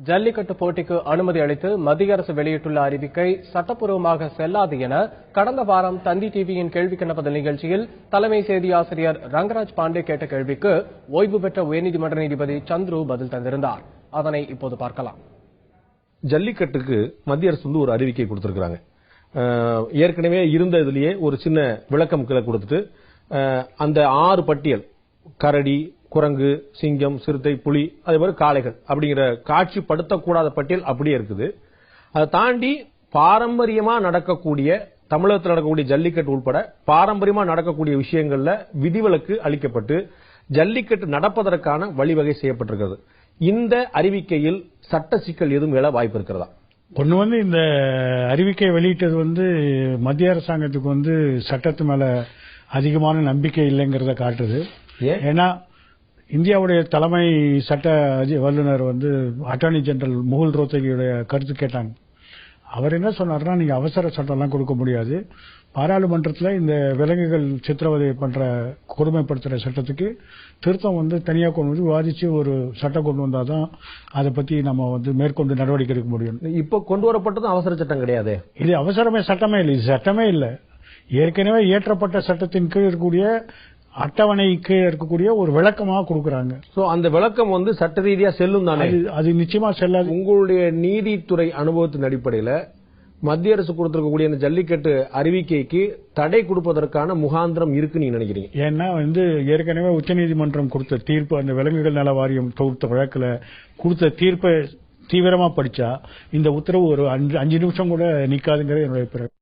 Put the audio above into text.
ஜல்லிக்கட்டு போட்டிக்கு அனுமதி அளித்து மத்திய அரசு வெளியிட்டுள்ள அறிவிக்கை சட்டப்பூர்வமாக செல்லாது என கடந்த வாரம் தந்தி டிவியின் கேள்விக்கென பதில் நிகழ்ச்சியில் தலைமை செய்தி ஆசிரியர் ரங்கராஜ் பாண்டே கேட்ட கேள்விக்கு ஓய்வு பெற்ற உயர்நீதிமன்ற நீதிபதி சந்துரு பதில் தந்திருந்தார். அதனை இப்போது பார்க்கலாம். ஜல்லிக்கட்டுக்கு மத்திய அரசு ஒரு அறிவிக்கை கொடுத்திருக்காங்க. ஏற்கனவே இருந்த இதுலயே ஒரு சின்ன விளக்கம் கொடுத்துட்டு அந்த 6 பட்டியல் கரடி, குரங்கு, சிங்கம், சிறுத்தை, புலி, அதே மாதிரி காளைகள் அப்படிங்கிற காட்சிப்படுத்தக்கூடாத பட்டியல் அப்படியே இருக்குது. அதை தாண்டி பாரம்பரியமா நடக்கக்கூடிய தமிழகத்தில் நடக்கக்கூடிய ஜல்லிக்கட்டு உட்பட பாரம்பரியமா நடக்கக்கூடிய விஷயங்கள்ல விதிவிலக்கு அளிக்கப்பட்டு ஜல்லிக்கட்டு நடப்பதற்கான வழிவகை செய்யப்பட்டிருக்கிறது. இந்த அறிவிக்கையில் சட்ட சிக்கல் எதுவும் எழ வாய்ப்பு இருக்கிறதா? ஒன்னு இந்த அறிவிக்கை வெளியிட்டது மத்திய அரசாங்கத்துக்கு சட்டத்து மேல அதிகமான நம்பிக்கை இல்லைங்கிறத காட்டுது. ஏன்னா இந்தியாவுடைய தலைமை சட்ட வல்லுநர் அட்டார்னி ஜெனரல் முகுல் ரோத்தகியுடைய கருத்து கேட்டாங்க. அவர் என்ன சொன்னார்னா, நீங்க அவசர சட்டம் எல்லாம் கொடுக்க முடியாது, பாராளுமன்றத்தில் இந்த விலங்குகள் சித்திரவதை பண்ற கொடுமைப்படுத்துற சட்டத்துக்கு திருத்தம் தனியா கொண்டு விவாதிச்சு ஒரு சட்டம் கொண்டு வந்தாதான் அதை பத்தி நம்ம மேற்கொண்டு நடவடிக்கை எடுக்க முடியும். இப்ப கொண்டு வரப்பட்டது அவசர சட்டம் கிடையாது. இது அவசரமே சட்டமே இல்லை, இது சட்டமே இல்லை. ஏற்கனவே இயற்றப்பட்ட சட்டத்தின் கீழ் இருக்கக்கூடிய அட்டவணை கீழ் இருக்கக்கூடிய ஒரு விளக்கமாக கொடுக்கறாங்க. அந்த விளக்கம் சட்ட ரீதியா செல்லும் தானே? அது நிச்சயமா செல்லாது. உங்களுடைய நீதித்துறை அனுபவத்தின் அடிப்படையில் மத்திய அரசு கொடுத்திருக்கக்கூடிய இந்த ஜல்லிக்கட்டு அறிவிக்கைக்கு தடை கொடுப்பதற்கான முகாந்திரம் இருக்கு நீங்க நினைக்கிறீங்க? ஏன்னா ஏற்கனவே உச்சநீதிமன்றம் கொடுத்த தீர்ப்பு, அந்த விலங்குகள் நல வாரியம் தொகுத்த வழக்குல கொடுத்த தீர்ப்பை தீவிரமா படிச்சா இந்த உத்தரவு ஒரு 5 நிமிஷம் கூட நிக்காதுங்கிறது என்னுடைய